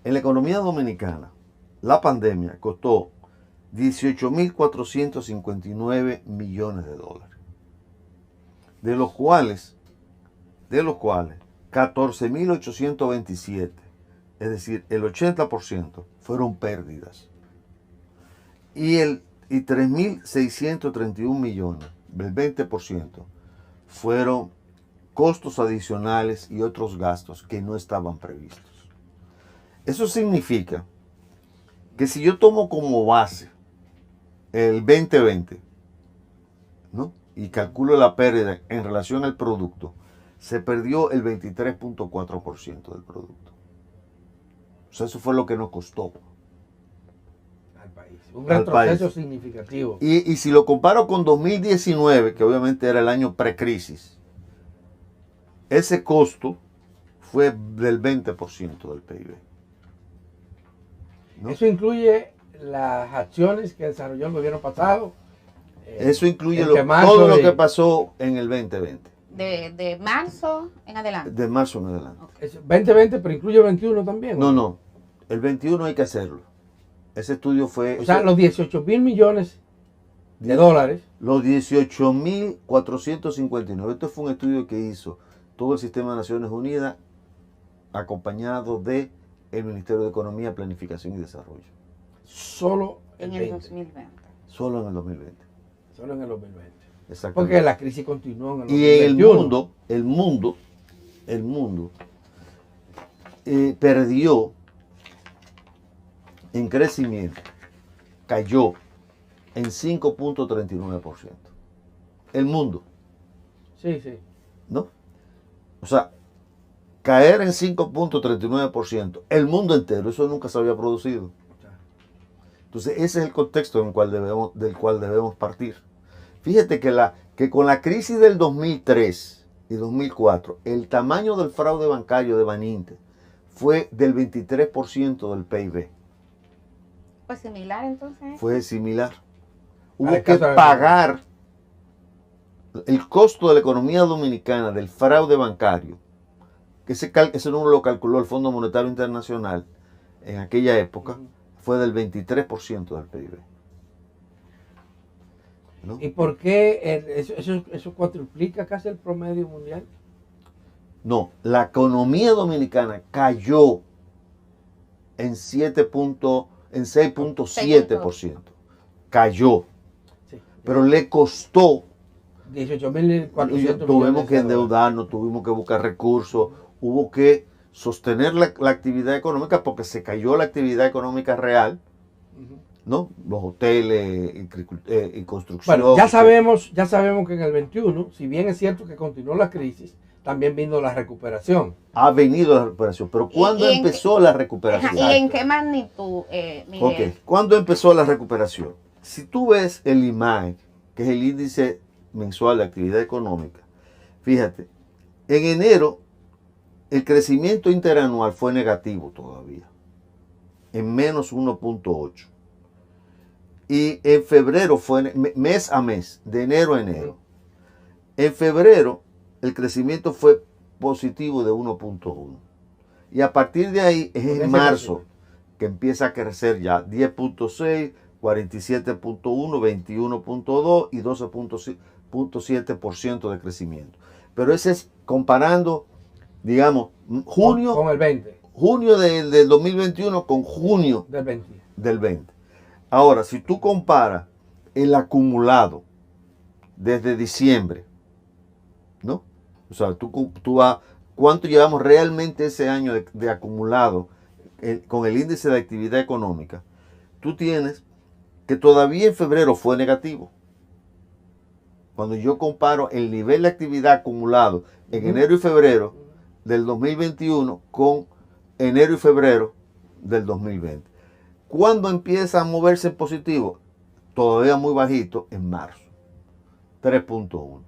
En la economía dominicana, la pandemia costó 18.459 millones de dólares, de los cuales 14.827, es decir, el 80% fueron pérdidas. Y 3.631 millones, el 20%, fueron costos adicionales y otros gastos que no estaban previstos. Eso significa que si yo tomo como base el 2020, ¿no?, y calculo la pérdida en relación al producto, se perdió el 23.4% del producto. O sea, eso fue lo que nos costó al país. Un retroceso significativo. Y si lo comparo con 2019, que obviamente era el año precrisis, ese costo fue del 20% del PIB. ¿No? Eso incluye las acciones que desarrolló el gobierno pasado. Eso incluye todo lo que pasó en el 2020. De marzo en adelante. De marzo en adelante. 2020, pero incluye el 21 también. No. El 21 hay que hacerlo. Ese estudio fue... O sea, los 18.000 millones de dólares. Los 18.459. Esto fue un estudio que hizo todo el sistema de Naciones Unidas acompañado de el Ministerio de Economía, Planificación y Desarrollo. Solo en el 2020. Solo en el 2020. Solo en el 2020. Exactamente. Porque la crisis continuó en el 2021. Y el mundo perdió en crecimiento, cayó en 5.39%. El mundo. Sí. ¿No? O sea, caer en 5.39%, el mundo entero, eso nunca se había producido. Entonces, ese es el contexto del cual debemos partir. Fíjate que con la crisis del 2003 y 2004, el tamaño del fraude bancario de Baninter fue del 23% del PIB. ¿Fue similar entonces? Fue similar. Hubo que pagar el costo de la economía dominicana del fraude bancario, que ese número lo calculó el Fondo Monetario Internacional en aquella época, fue del 23% del PIB. ¿No? ¿Y por qué eso cuatriplica casi el promedio mundial? No, la economía dominicana cayó en 6.7%. Cayó. Sí. Pero le costó 18.400 tuvimos que endeudarnos, tuvimos que buscar recursos, hubo que sostener la actividad económica porque se cayó la actividad económica real, ¿no? Los hoteles y construcción. Bueno, ya sabemos que en el 21, si bien es cierto que continuó la crisis, también vino la recuperación. Ha venido la recuperación, pero ¿cuándo empezó la recuperación? ¿Y en qué magnitud, Miguel? Okay. ¿Cuándo empezó la recuperación? Si tú ves el IMAE, que es el índice mensual de actividad económica, fíjate, en enero el crecimiento interanual fue negativo todavía, en menos 1.8. Y en febrero fue mes a mes, de enero a enero. En febrero el crecimiento fue positivo de 1.1. Y a partir de ahí es en marzo que empieza a crecer ya 10.6, 47.1, 21.2 y 12.7% de crecimiento. Pero ese es comparando, digamos, junio con el 20. Junio del 2021 con junio del 20. Ahora, si tú comparas el acumulado desde diciembre, ¿no? O sea, tú vas, ¿cuánto llevamos realmente ese año de acumulado con el índice de actividad económica? Tú tienes que todavía en febrero fue negativo. Cuando yo comparo el nivel de actividad acumulado en enero y febrero del 2021 con enero y febrero del 2020. ¿Cuándo empieza a moverse en positivo? Todavía muy bajito, en marzo, 3.1.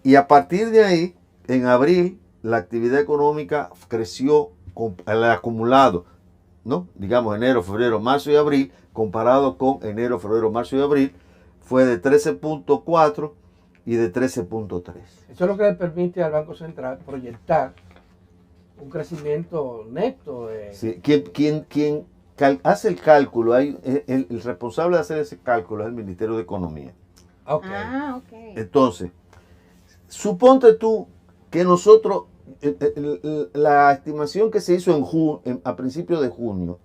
Y a partir de ahí, en abril, la actividad económica creció con el acumulado, ¿no? Digamos enero, febrero, marzo y abril, comparado con enero, febrero, marzo y abril, fue de 13.4 y de 13.3. Eso es lo que le permite al Banco Central proyectar un crecimiento neto. Sí, quien hace el cálculo, el responsable de hacer ese cálculo es el Ministerio de Economía. Okay. Ah, ok. Entonces, suponte tú que nosotros, la estimación que se hizo a principios de junio,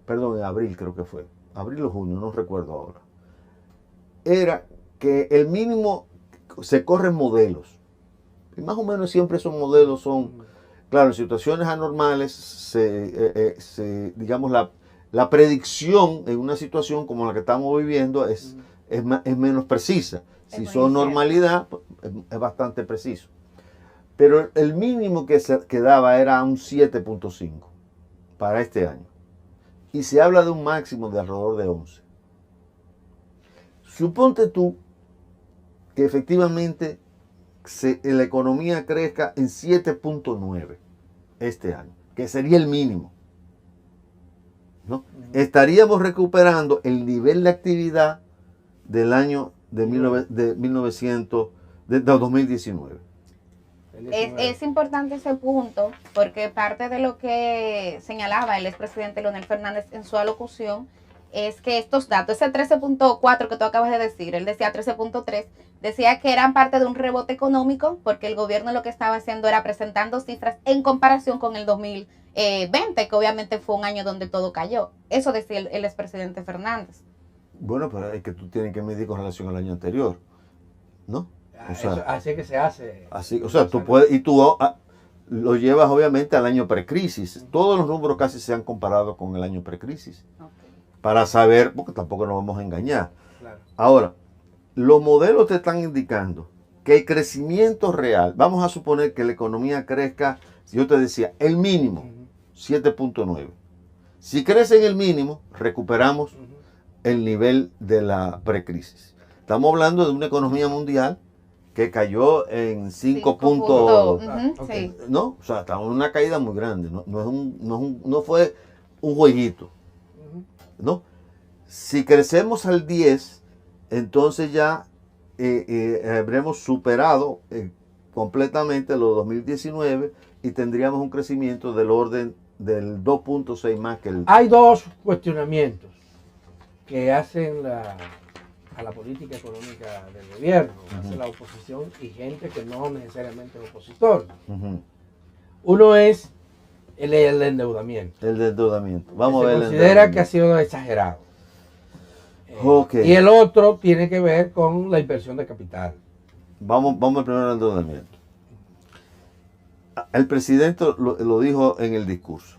perdón, en abril creo que fue, abril o junio, no recuerdo ahora, era que el mínimo, se corren modelos, y más o menos siempre esos modelos son, claro, en situaciones anormales, digamos, la predicción en una situación como la que estamos viviendo es menos precisa. Si son normalidad, pues, es bastante preciso. Pero el mínimo que se quedaba era un 7.5 para este año. Y se habla de un máximo de alrededor de 11. Suponte tú que efectivamente la economía crezca en 7.9 este año, que sería el mínimo, ¿no? Estaríamos recuperando el nivel de actividad del año de 2019. Es importante ese punto porque parte de lo que señalaba el expresidente Leonel Fernández en su alocución es que estos datos, ese 13.4 que tú acabas de decir, él decía 13.3, decía que eran parte de un rebote económico porque el gobierno lo que estaba haciendo era presentando cifras en comparación con el 2020, que obviamente fue un año donde todo cayó. Eso decía el expresidente Fernández. Bueno, pero es que tú tienes que medir con relación al año anterior, ¿no? O sea, así que se hace. Así, o sea, tú puedes, y tú lo llevas obviamente al año precrisis. Todos los números casi se han comparado con el año precrisis. Okay. Para saber, porque tampoco nos vamos a engañar. Claro. Ahora, los modelos te están indicando que el crecimiento real, vamos a suponer que la economía crezca, yo te decía, el mínimo, 7.9. Si crece en el mínimo, recuperamos el nivel de la precrisis. Estamos hablando de una economía mundial que cayó en 5 puntos, sí. ¿no? O sea, estamos en una caída muy grande, no fue un jueguito, ¿no? Si crecemos al 10, entonces ya habremos superado completamente los 2019 y tendríamos un crecimiento del orden del 2.6 más que el... Hay dos cuestionamientos que hacen a la política económica del gobierno, hace la oposición y gente que no necesariamente es opositor. Uno es el endeudamiento. El endeudamiento. Vamos a ver. Se considera que ha sido exagerado. Okay. Y el otro tiene que ver con la inversión de capital. Vamos primero al endeudamiento. El presidente lo dijo en el discurso.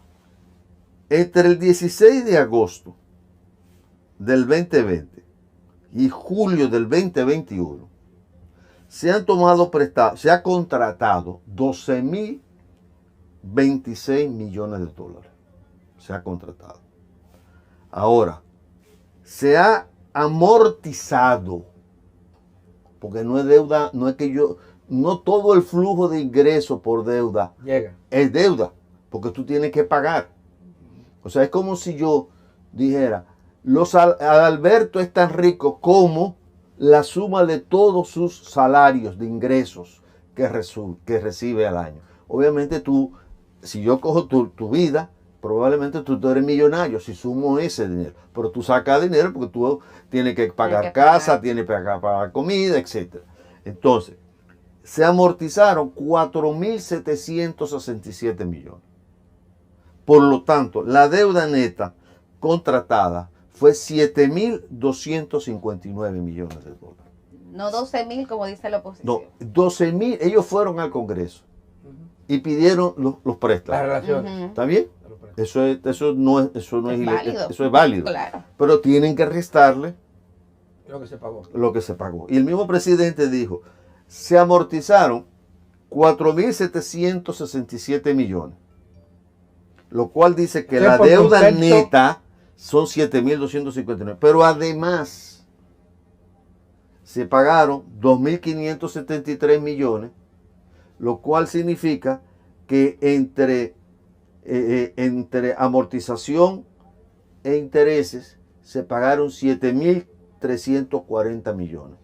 Entre el 16 de agosto del 2020 y julio del 2021 se han se ha contratado 12.026 millones de dólares. Se ha contratado. Ahora, se ha amortizado, porque no es deuda, no todo el flujo de ingresos por deuda es deuda, porque tú tienes que pagar. O sea, es como si yo dijera, Adalberto es tan rico como la suma de todos sus salarios de ingresos que recibe al año. Obviamente tú, si yo cojo tu vida, probablemente tú eres millonario si sumo ese dinero. Pero tú sacas dinero porque tú tienes que pagar casa, tienes que pagar comida, etc. Entonces, se amortizaron 4.767 millones. Por lo tanto, la deuda neta contratada fue 7.259 millones de dólares. No 12.000 como dice la oposición. No, 12.000, ellos fueron al Congreso y pidieron los préstamos. Las relaciones. ¿Está bien? Eso es válido. Eso es válido. Claro. Pero tienen que restarle lo que se pagó. Lo que se pagó. Y el mismo presidente dijo, se amortizaron 4.767 millones. Lo cual dice que la deuda neta son 7.259. Pero además se pagaron 2.573 millones, lo cual significa que entre amortización e intereses se pagaron 7.340 millones.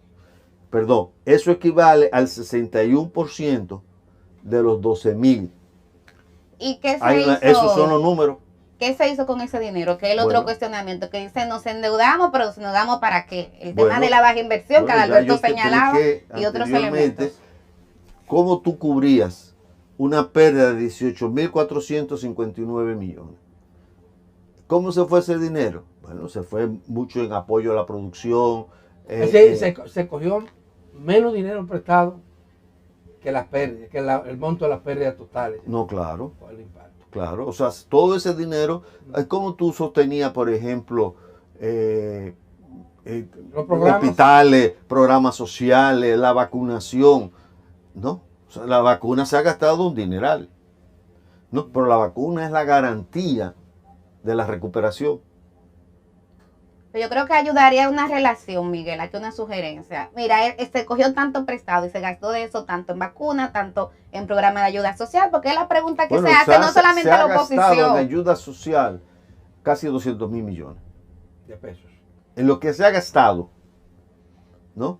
Perdón, eso equivale al 61% de los 12.000 ¿Y qué se hizo? Esos son los números. ¿Qué se hizo con ese dinero? Que es el otro cuestionamiento, que dice, nos endeudamos, pero nos endeudamos ¿para qué? El tema de la baja inversión, que Alberto señalaba, y otros elementos. ¿Cómo tú cubrías una pérdida de 18.459 millones? ¿Cómo se fue ese dinero? Bueno, se fue mucho en apoyo a la producción. Se cogió menos dinero prestado que las pérdidas, que el monto de las pérdidas totales. No, claro. Por el impacto. Claro, o sea, todo ese dinero, ¿cómo tú sostenías, por ejemplo, hospitales, programas sociales, la vacunación? ¿No? O sea, la vacuna se ha gastado un dineral, ¿no? Pero la vacuna es la garantía de la recuperación. Yo creo que ayudaría una relación, Miguel, aquí una sugerencia. Mira, se cogió tanto prestado y se gastó de eso tanto en vacuna, tanto en programa de ayuda social, porque es la pregunta que se hace no solamente a la oposición. Se ha gastado en ayuda social casi 200 mil millones de pesos. En lo que se ha gastado, ¿no?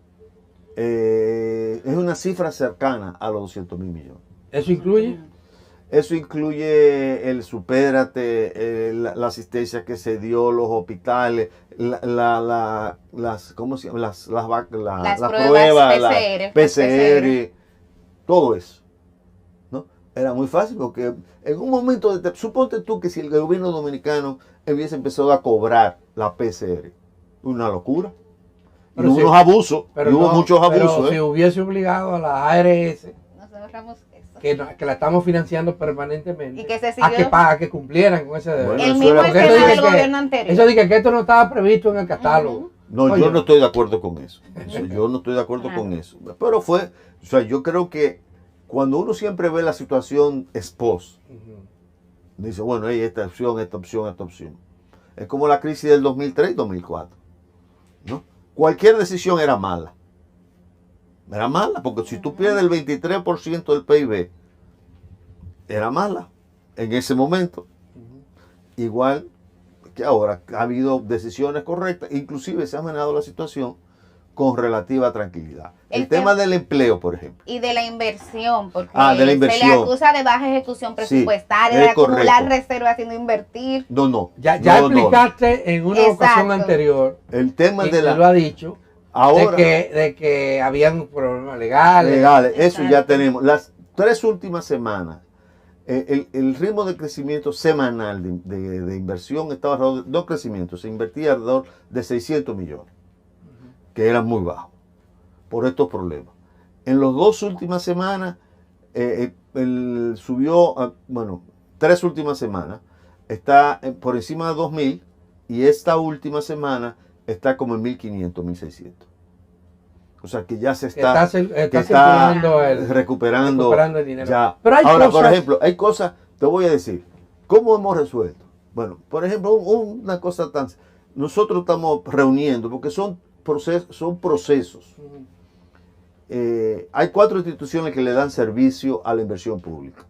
Es una cifra cercana a los 200 mil millones. ¿Eso incluye? Eso incluye el supérate, la asistencia que se dio, los hospitales, las pruebas, PCR, todo eso, ¿no? Era muy fácil porque en un momento, suponte tú que si el gobierno dominicano hubiese empezado a cobrar la PCR, una locura. Y hubo unos abusos, hubo muchos abusos. Pero si hubiese obligado a la ARS, que la estamos financiando permanentemente, y que se siguió, a que cumplieran con ese deber. Bueno, el mismo esquema del gobierno anterior. Eso dice que esto no estaba previsto en el catálogo. No, oye, yo no estoy de acuerdo con eso. Yo no estoy de acuerdo con eso. Pero yo creo que cuando uno siempre ve la situación post, dice, bueno, hay esta opción, esta opción, esta opción. Es como la crisis del 2003 y 2004, ¿no? Cualquier decisión era mala. Era mala, porque si tú pierdes el 23% del PIB, era mala en ese momento. Igual que ahora ha habido decisiones correctas, inclusive se ha manejado la situación con relativa tranquilidad. El tema del empleo, por ejemplo. Y de la inversión, porque de la inversión. Se le acusa de baja ejecución presupuestaria, de acumular reservas y no invertir. No. Ya explicaste en una ocasión anterior, el tema de lo ha dicho, ahora, de que habían problemas legales. Eso ya tenemos. Las 3 últimas semanas, el ritmo de crecimiento semanal de inversión estaba alrededor de, no crecimiento, se invertía alrededor de 600 millones, que eran muy bajos por estos problemas. En las 2 últimas semanas, subió, 3 últimas semanas, está por encima de 2.000 y esta última semana está como en 1.500, 1.600. O sea que ya se está recuperando el dinero. Ya. Pero ahora, por ejemplo, hay cosas, te voy a decir, ¿cómo hemos resuelto? Bueno, por ejemplo, una cosa tan... Nosotros estamos reuniendo, porque son procesos. Hay 4 instituciones que le dan servicio a la inversión pública,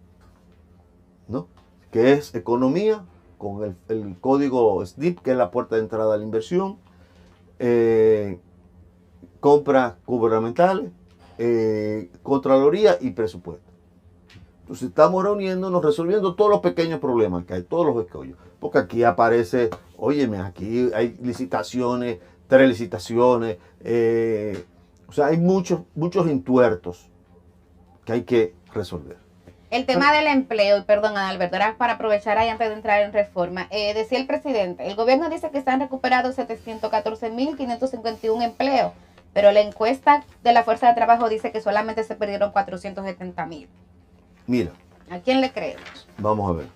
¿no? Que es economía, con el código SNIP, que es la puerta de entrada a la inversión, compras gubernamentales, Contraloría y presupuesto. Entonces estamos reuniéndonos, resolviendo todos los pequeños problemas que hay, todos los escollos. Porque aquí aparece, óyeme, aquí hay licitaciones, 3 licitaciones, o sea, hay muchos entuertos que hay que resolver. El tema del empleo, y perdón, Alberto, era para aprovechar ahí antes de entrar en reforma. Decía el presidente, el gobierno dice que están recuperados 714.551 empleos, pero la encuesta de la Fuerza de Trabajo dice que solamente se perdieron 470.000. Mira. ¿A quién le creemos? Vamos a ver.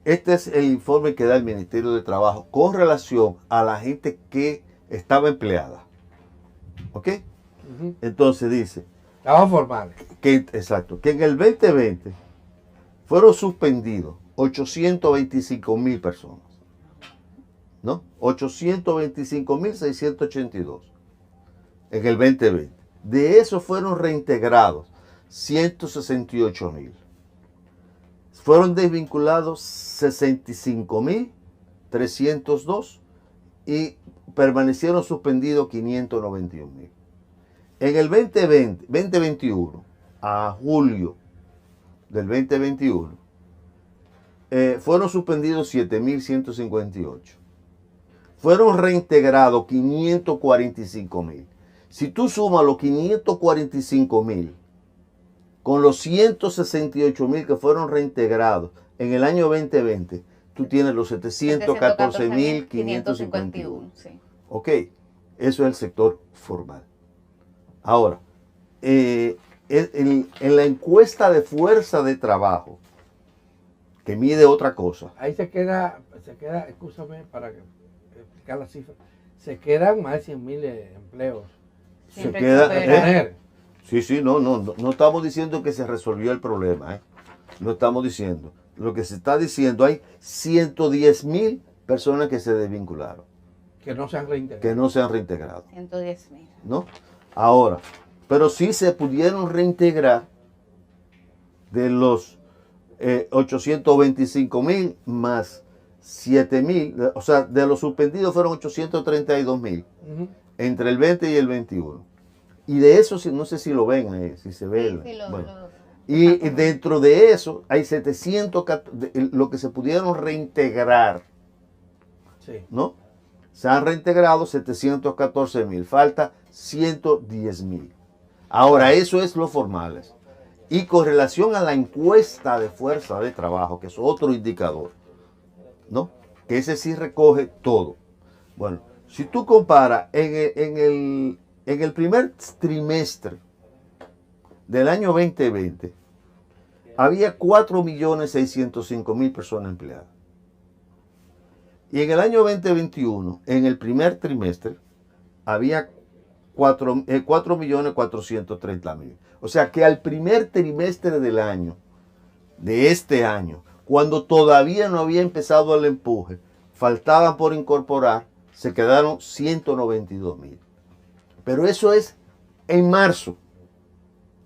Este es el informe que da el Ministerio de Trabajo con relación a la gente que estaba empleada. ¿Ok? Entonces dice... Trabajos formales. Exacto. Que en el 2020 fueron suspendidos 825.000 personas. ¿No? 825.682 en el 2020. De eso fueron reintegrados 168.000. Fueron desvinculados 65.302 y permanecieron suspendidos 591.000. En el 2021, a julio del 2021, fueron suspendidos 7.158. Fueron reintegrados 545.000. Si tú sumas los 545.000 con los 168.000 que fueron reintegrados en el año 2020, tú tienes los 714.551. Sí. Ok, eso es el sector formal. Ahora, en la encuesta de fuerza de trabajo, que mide otra cosa. Ahí se queda, escúchame para explicar la cifra, se quedan más de 100.000 empleos. Se queda, sí, no estamos diciendo que se resolvió el problema, no estamos diciendo. Lo que se está diciendo, hay 110.000 personas que se desvincularon. Que no se han reintegrado. 110.000. ¿No? Ahora, pero sí se pudieron reintegrar de los 825.000 más 7.000, o sea, de los suspendidos fueron 832.000 entre el 20 y el 21. Y de eso, no sé si lo ven ahí, si se ve. Sí, y dentro de eso hay 700, lo que se pudieron reintegrar, sí, ¿no? Se han reintegrado 714.000, falta 110.000. Ahora, eso es lo formales. Y con relación a la encuesta de fuerza de trabajo, que es otro indicador, ¿no? Que ese sí recoge todo. Bueno, si tú comparas en el primer trimestre del año 2020, había 4.605.000 personas empleadas. Y en el año 2021, en el primer trimestre, había 4.430.000. O sea que al primer trimestre del año, de este año, cuando todavía no había empezado el empuje, faltaban por incorporar, se quedaron 192.000. Pero eso es en marzo.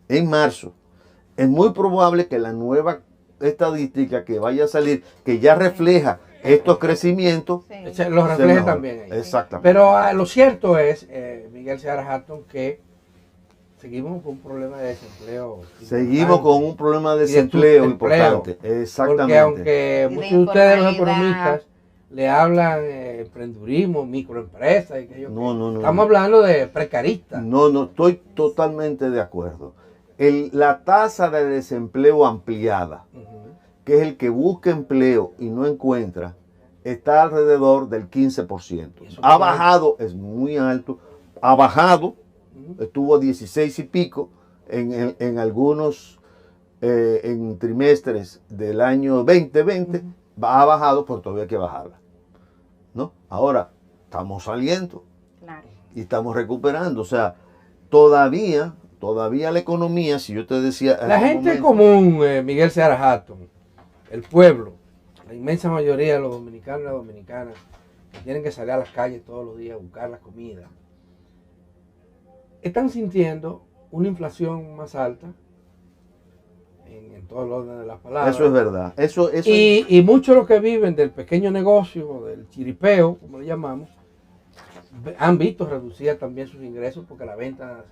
En marzo. Es muy probable que la nueva estadística que vaya a salir, que ya refleja estos crecimientos, sí, los refleja también ahí. Exactamente. Pero lo cierto es, Miguel Seara Hatton, que seguimos con un problema de desempleo. Seguimos con un problema de desempleo importante. Exactamente. Porque aunque muchos de ustedes, los economistas, le hablan emprendurismo, microempresas, no, estamos hablando de precaristas. No, estoy totalmente de acuerdo. La tasa de desempleo ampliada, que es el que busca empleo y no encuentra, está alrededor del 15%. Ha bajado, es muy alto, ha bajado, estuvo a 16 y pico en algunos en trimestres del año 2020, ha bajado, pero todavía hay que bajarla, ¿no? Ahora, estamos saliendo, claro, y estamos recuperando, o sea, todavía la economía, si yo te decía... La gente común, Miguel Seara Hatton, el pueblo, la inmensa mayoría de los dominicanos y las dominicanas que tienen que salir a las calles todos los días a buscar la comida, están sintiendo una inflación más alta en todo el orden de las palabras. Eso es verdad. Y muchos de los que viven del pequeño negocio, del chiripeo, como le llamamos, han visto reducir también sus ingresos porque la venta...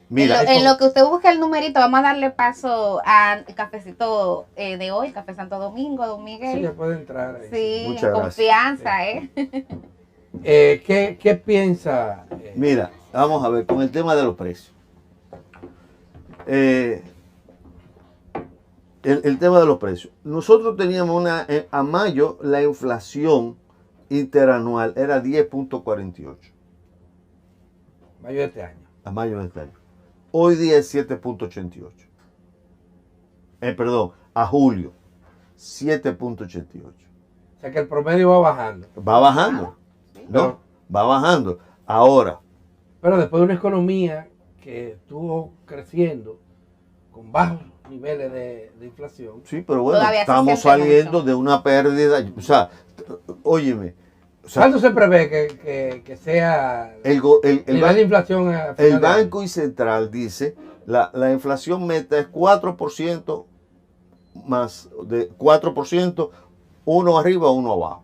Mira, en lo que usted busca el numerito, vamos a darle paso al cafecito de hoy, Café Santo Domingo, don Miguel. Sí, ya puede entrar ahí. Sí, muchas confianza, gracias. ¿Qué piensa? Mira, vamos a ver, con el tema de los precios. El tema de los precios. Nosotros teníamos a mayo, la inflación interanual era 10.48. Mayo de este año. A mayo de este año. Hoy día es 7.88. Perdón, a julio, 7.88. O sea que el promedio va bajando. Va bajando, ¿no? Va bajando. Ahora. Pero después de una economía que estuvo creciendo con bajos niveles de inflación. Sí, pero bueno, estamos saliendo de una pérdida. O sea, óyeme. O sea, ¿cuánto se prevé que sea el nivel de inflación? El Banco Central dice la inflación meta es 4% más de 4%, uno arriba, uno abajo.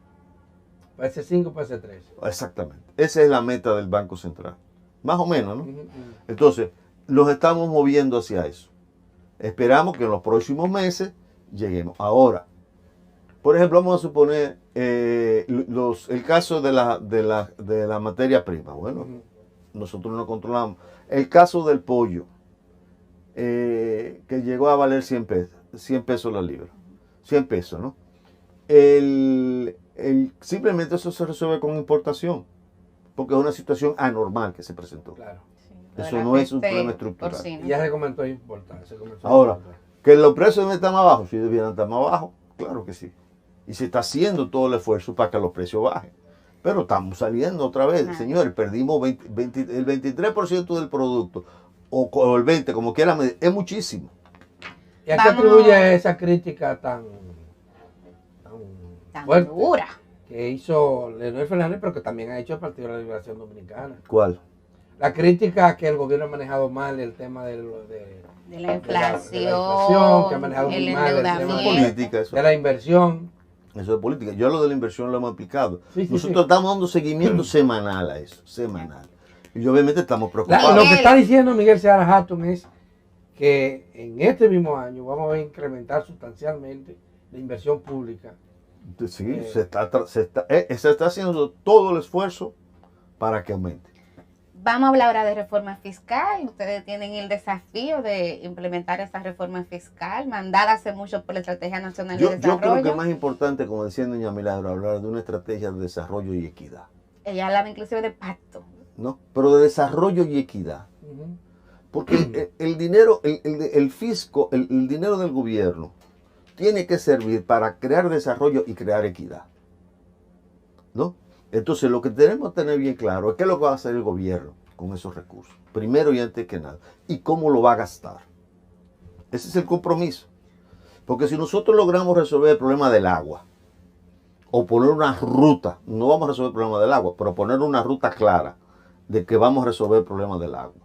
Puede ser 5, puede ser 3. Exactamente. Esa es la meta del Banco Central. Más o menos, ¿no? Entonces, los estamos moviendo hacia eso. Esperamos que en los próximos meses lleguemos. Ahora, por ejemplo, vamos a suponer el caso de la materia prima. Bueno, nosotros no controlamos. El caso del pollo, que llegó a valer 100 pesos la libra. 100 pesos, ¿no? Simplemente eso se resuelve con importación, porque es una situación anormal que se presentó. Claro. Eso no es un problema estructural. Y ya se comenzó a importar. Ahora, que los precios deben estar más bajos, sí debieran estar más bajos, claro que sí. Y se está haciendo todo el esfuerzo para que los precios bajen. Pero estamos saliendo otra vez, señores, perdimos el 23% del producto, o el 20%, como quiera medir, es muchísimo. ¿Y a qué atribuye esa crítica tan fuerte dura que hizo Leonel Fernández, pero que también ha hecho el Partido de la Liberación Dominicana? ¿Cuál? La crítica que el gobierno ha manejado mal el tema de la inflación, que ha manejado el muy mal el tema política, de la inversión. Eso es política. Yo lo de la inversión lo hemos aplicado. Sí, Nosotros estamos dando seguimiento semanal a eso, semanal. Y obviamente estamos preocupados. Lo que está diciendo Miguel Seara Hatton es que en este mismo año vamos a incrementar sustancialmente la inversión pública. Sí, se está haciendo todo el esfuerzo para que aumente. Vamos a hablar ahora de reforma fiscal. Ustedes tienen el desafío de implementar esta reforma fiscal, mandada hace mucho por la Estrategia Nacional de Desarrollo. Yo creo que es más importante, como decía doña Milagro, hablar de una estrategia de desarrollo y equidad. Ella hablaba inclusive de pacto. ¿No? Pero de desarrollo y equidad. Porque el dinero, el fisco, el dinero del gobierno tiene que servir para crear desarrollo y crear equidad, ¿no? Entonces, lo que tenemos que tener bien claro es qué es lo que va a hacer el gobierno con esos recursos, primero y antes que nada, y cómo lo va a gastar. Ese es el compromiso. Porque si nosotros logramos resolver el problema del agua, o poner una ruta, no vamos a resolver el problema del agua, pero poner una ruta clara de que vamos a resolver el problema del agua,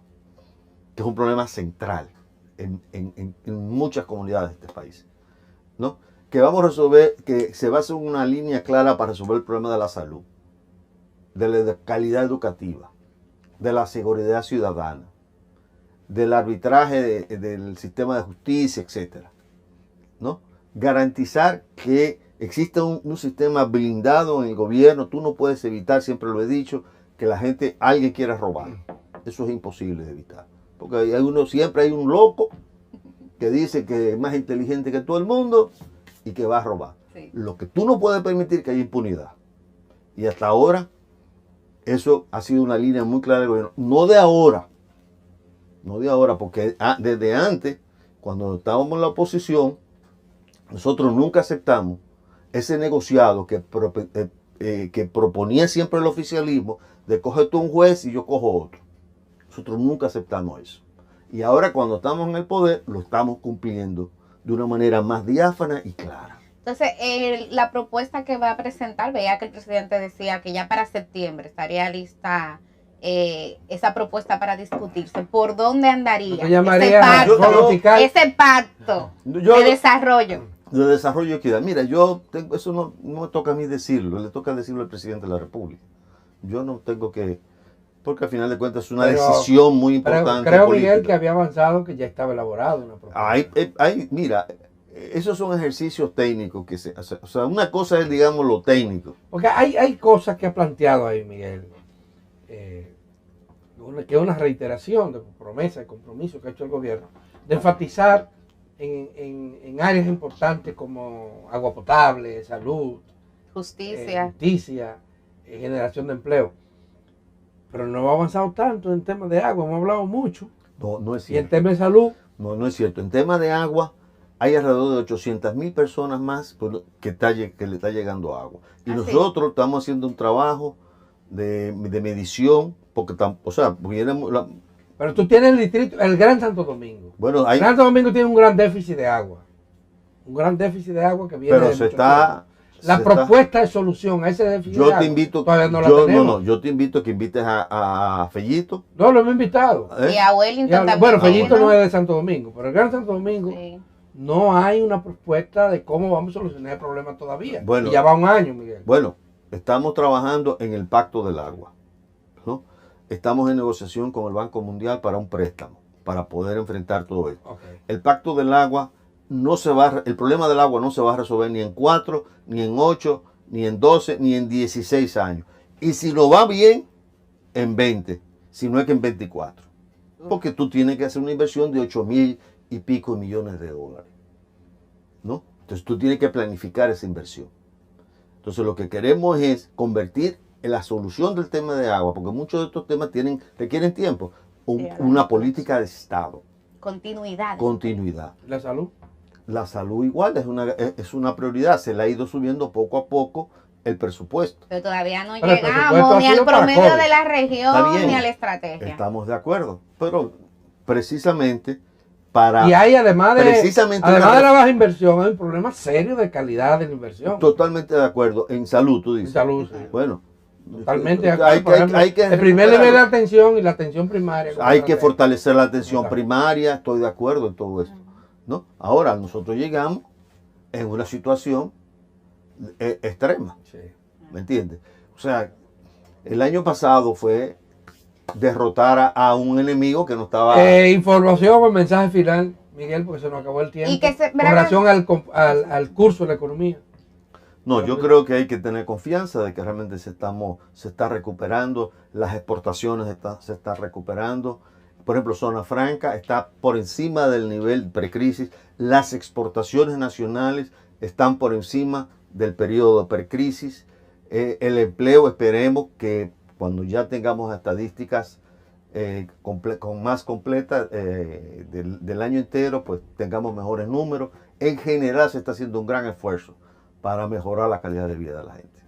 que es un problema central en muchas comunidades de este país, ¿no? Que vamos a resolver, que se va a hacer una línea clara para resolver el problema de la salud, de la calidad educativa, de la seguridad ciudadana, del arbitraje del sistema de justicia, etcétera, ¿no? Garantizar que exista un sistema blindado en el gobierno. Tú no puedes evitar, siempre lo he dicho, que la gente, alguien quiera robar. Eso es imposible de evitar. Porque siempre hay un loco que dice que es más inteligente que todo el mundo y que va a robar. Sí. Lo que tú no puedes permitir que haya impunidad. Y hasta ahora, eso ha sido una línea muy clara del gobierno. No de ahora, porque desde antes, cuando estábamos en la oposición, nosotros nunca aceptamos ese negociado que proponía siempre el oficialismo de coger tú un juez y yo cojo otro. Nosotros nunca aceptamos eso. Y ahora cuando estamos en el poder, lo estamos cumpliendo de una manera más diáfana y clara. Entonces, la propuesta que va a presentar, veía que el presidente decía que ya para septiembre estaría lista esa propuesta para discutirse. ¿Por dónde andaría ese pacto de desarrollo? De desarrollo y equidad. Mira, eso no me toca a mí decirlo, le toca decirlo al presidente de la República. Yo no tengo que, porque al final de cuentas es una decisión muy importante. Creo, Miguel, que había avanzado, que ya estaba elaborado una propuesta. Mira, esos son ejercicios técnicos o sea, una cosa es, digamos, lo técnico. Porque hay cosas que ha planteado ahí, Miguel, que es una reiteración de promesa y compromiso que ha hecho el gobierno, de enfatizar en áreas importantes como agua potable, salud, justicia, generación de empleo. Pero no ha avanzado tanto en temas de agua, hemos hablado mucho. No es cierto. Y en temas de salud. No es cierto. En temas de agua hay alrededor de 800,000 personas más que le está llegando agua. Y nosotros estamos haciendo un trabajo de medición, porque pero tú tienes el distrito, el Gran Santo Domingo. Bueno, el Gran Santo Domingo tiene un gran déficit de agua. Un gran déficit de agua que viene pero de la propuesta de solución a ese déficit de agua todavía no la tenemos. Yo te invito a que invites a Fellito. No, lo hemos invitado. Y a Wellington también. Bueno, Fellito no es de Santo Domingo, pero el Gran Santo Domingo no hay una propuesta de cómo vamos a solucionar el problema todavía. Bueno, y ya va un año, Miguel. Bueno, estamos trabajando en el Pacto del Agua, ¿no? Estamos en negociación con el Banco Mundial para un préstamo para poder enfrentar todo esto. Okay. El pacto del agua el problema del agua no se va a resolver ni en 4, ni en 8, ni en 12, ni en 16 años. Y si lo va bien, en 20, si no es que en 24. Porque tú tienes que hacer una inversión de 8,000 y pico millones de dólares, ¿no? Entonces tú tienes que planificar esa inversión. Entonces lo que queremos es convertir en la solución del tema de agua, porque muchos de estos temas requieren tiempo, una política de Estado. Continuidad. ¿La salud? La salud igual es una prioridad, se le ha ido subiendo poco a poco el presupuesto. Pero todavía no llegamos ni al promedio de la región ni a la estrategia. Estamos de acuerdo, pero precisamente para... Y hay además de la baja inversión, hay un problema serio de calidad de la inversión. Totalmente de acuerdo. En salud, tú dices. En salud, sí. Bueno. Totalmente de acuerdo. El primer nivel de atención y la atención primaria. Hay que fortalecer la atención primaria, estoy de acuerdo en todo esto, ¿no? Ahora, nosotros llegamos en una situación extrema, sí. ¿Me entiendes? O sea, el año pasado fue derrotar a un enemigo que no estaba... Información o el mensaje final, Miguel, porque se nos acabó el tiempo. Y que con relación al curso de la economía. No, yo creo que hay que tener confianza de que realmente se está recuperando, las exportaciones se están recuperando. Por ejemplo, Zona Franca está por encima del nivel precrisis, las exportaciones nacionales están por encima del periodo precrisis. El empleo, esperemos que cuando ya tengamos estadísticas más completas del año entero, pues tengamos mejores números. En general se está haciendo un gran esfuerzo para mejorar la calidad de vida de la gente.